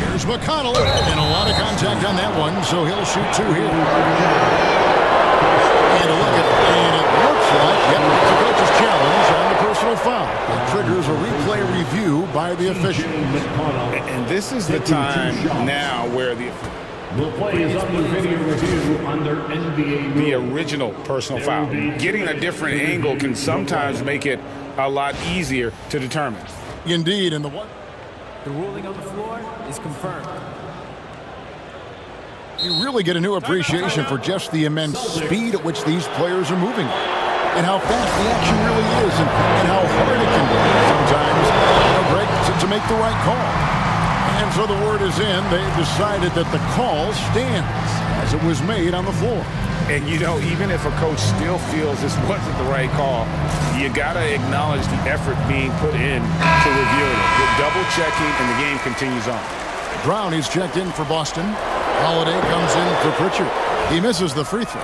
Here's McConnell, and a lot of contact on that one, so he'll shoot 2 here. And a look at, and it looks like, yep, it's a coach's challenge on the personal foul. It triggers a replay review by the official. And this is the time now where the play is under video review under NBA the original personal foul. Getting a different angle can sometimes make it a lot easier to determine. Indeed, and the one. The ruling on the floor is confirmed. You really get a new appreciation for just the immense speed at which these players are moving and how fast the action really is and how hard it can be sometimes on a break to make the right call. And so the word is in. They've decided that the call stands as it was made on the floor. And, you know, even if a coach still feels this wasn't the right call, you got to acknowledge the effort being put in to review it. With double-checking, and the game continues on. Brown is checked in for Boston. Holiday comes in for Pritchard. He misses the free throw.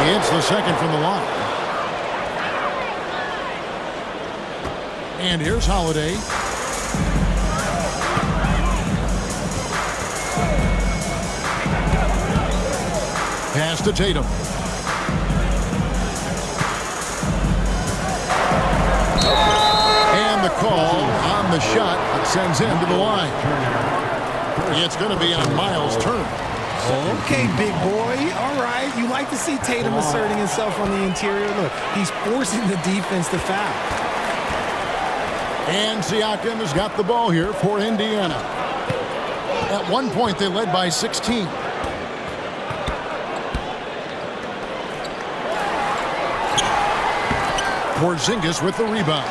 He hits the second from the line. And here's Holiday. Pass to Tatum. And the call on the shot that sends him to the line. It's going to be on Miles Turner. Okay, big boy. All right. You like to see Tatum asserting himself on the interior. Look, he's forcing the defense to foul. And Siakam has got the ball here for Indiana. At one point, they led by 16. Porzingis with the rebound.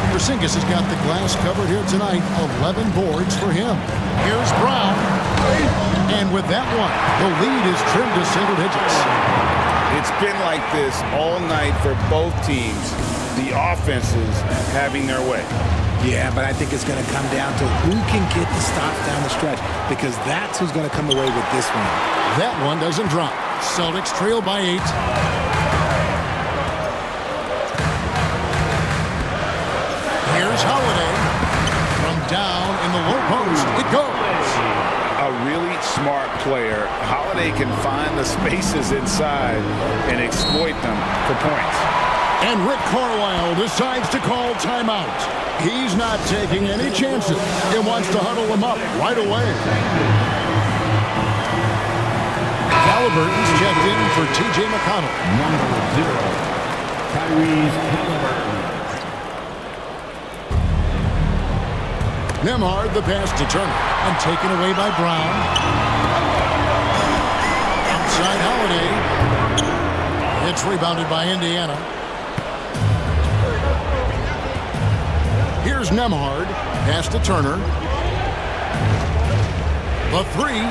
Porzingis has got the glass covered here tonight. 11 boards for him. Here's Brown. And with that one, the lead is trimmed to single digits. It's been like this all night for both teams. The offenses having their way. Yeah, but I think it's going to come down to who can get the stops down the stretch, because that's who's going to come away with this one. That one doesn't drop. Celtics trail by 8. Here's Holiday. From down in the low post, it goes. A really smart player. Holiday can find the spaces inside and exploit them for points. And Rick Carlisle decides to call timeout. He's not taking any chances. He wants to huddle him up right away. Halliburton's checked in for T.J. McConnell. Number 0, Tyrese Halliburton. Nembhard the pass to Turner and taken away by Brown. Outside Holiday. It's rebounded by Indiana. Here's Nembhard. Pass to Turner. The three.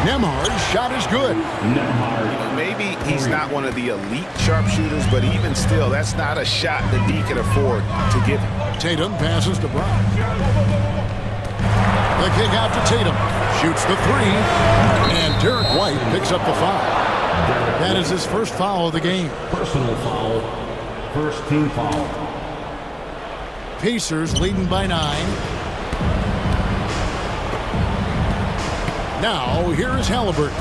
Nembhard's shot is good. Maybe he's not one of the elite sharpshooters, but even still, that's not a shot that D can afford to give him. Tatum passes to Brown. The kick out to Tatum. Shoots the three. And Derek White picks up the foul. That is his first foul of the game. Personal foul. First team foul. Pacers leading by 9. Now, here is Halliburton.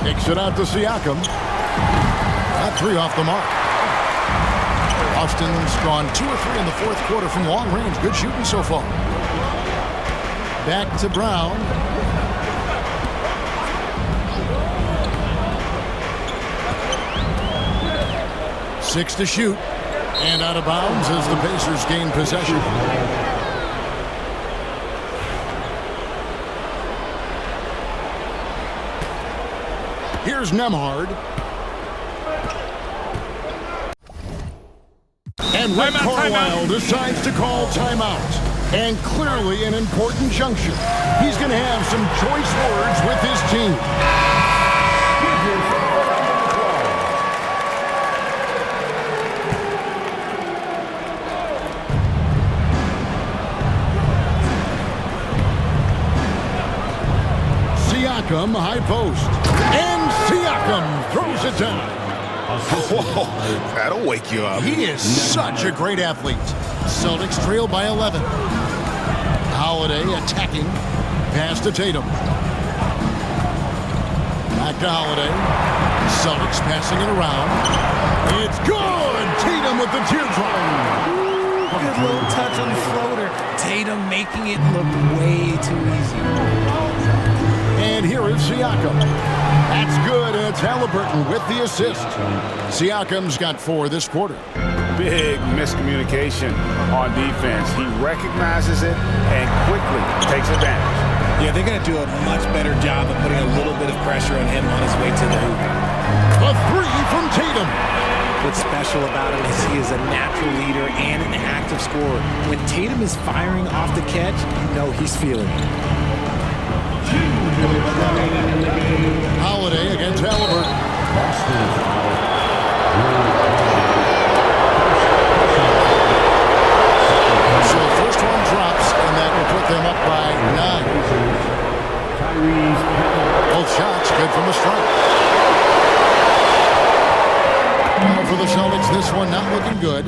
Kicks it out to Siakam. That three off the mark. Austin's gone 2 or 3 in the fourth quarter from long range. Good shooting so far. Back to Brown. Six to shoot. And out of bounds as the Pacers gain possession. Here's Nembhard. And Rick Carlisle decides to call timeout. And clearly an important juncture. He's going to have some choice words with his team. Siakam, high post. And Siakam throws it down. Whoa, that'll wake you up. He is such a great athlete. Celtics trail by 11. Holiday attacking. Pass to Tatum. Back to Holiday. Celtics passing it around. It's good! Tatum with the teardrop. Good little touch on the floater. Tatum making it look way too easy. And here is Siakam. That's good. It's Halliburton with the assist. Siakam's got 4 this quarter. Big miscommunication on defense. He recognizes it and quickly takes advantage. Yeah, they're going to do a much better job of putting a little bit of pressure on him on his way to the hoop. A three from Tatum. What's special about him is he is a natural leader and an active scorer. When Tatum is firing off the catch, you know he's feeling it. Holiday against Halliburton. So first one drops, and that will put them up by 9. Both shots good from the stripe. Now for the Celtics, this one not looking good.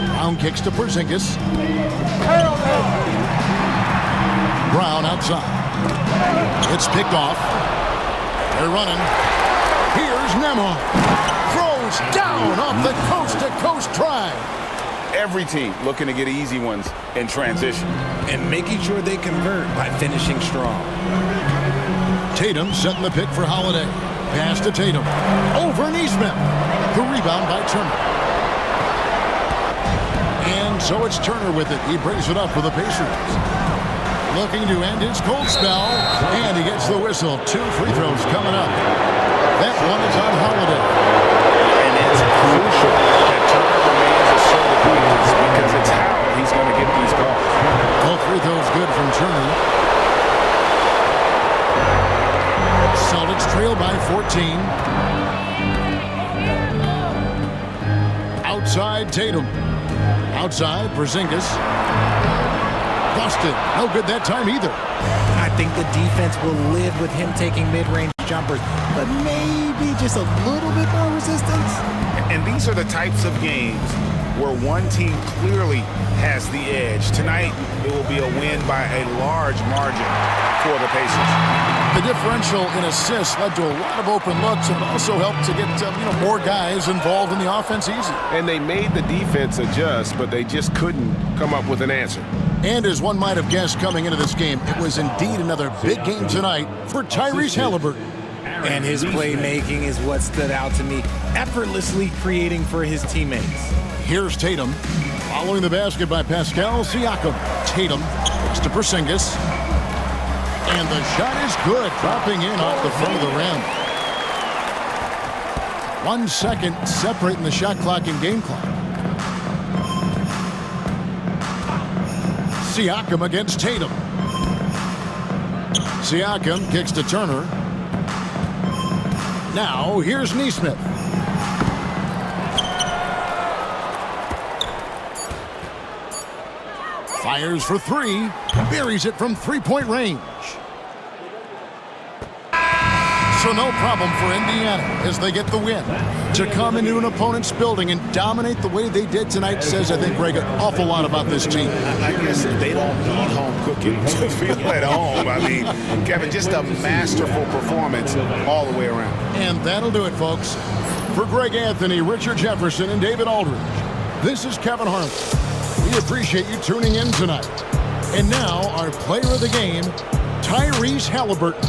Brown kicks to Porzingis. Brown outside. It's picked off. They're running. Here's Nemhard. Throws down off the coast-to-coast drive. Every team looking to get easy ones in transition. And making sure they convert by finishing strong. Tatum setting the pick for Holiday. Pass to Tatum. Over Neesmith. The rebound by Turner. And so it's Turner with it. He brings it up for the Pacers. Looking to end his cold spell. And he gets the whistle. 2 free throws coming up. That one is on Holiday. And it's crucial that Turner remains assertive with this because it's how he's going to get these calls. Both free throws good from Turner. Celtics trail by 14. Outside Tatum. Outside Porzingis. Busted. No good that time either. I think the defense will live with him taking mid-range jumpers, but maybe just a little bit more resistance. And these are the types of games where one team clearly has the edge. Tonight, it will be a win by a large margin for the Pacers. The differential in assists led to a lot of open looks and also helped to get more guys involved in the offense easy. And they made the defense adjust, but they just couldn't come up with an answer. And as one might have guessed coming into this game, it was indeed another big game tonight for Tyrese Halliburton. And his playmaking is what stood out to me, effortlessly creating for his teammates. Here's Tatum, following the basket by Pascal Siakam. Tatum goes to Porzingis. And the shot is good, dropping in off the front of the rim. 1 second separating the shot clock and game clock. Siakam against Tatum. Siakam kicks to Turner. Now, here's Neesmith. Fires for 3. Buries it from three-point range. So no problem for Indiana as they get the win. To come into an opponent's building and dominate the way they did tonight says, I think, Greg, an awful lot about this team. I guess they don't need home cooking to feel at home. I mean, Kevin, just a masterful performance all the way around. And that'll do it, folks. For Greg Anthony, Richard Jefferson, and David Aldridge, this is Kevin Harlan. We appreciate you tuning in tonight. And now, our player of the game, Tyrese Halliburton.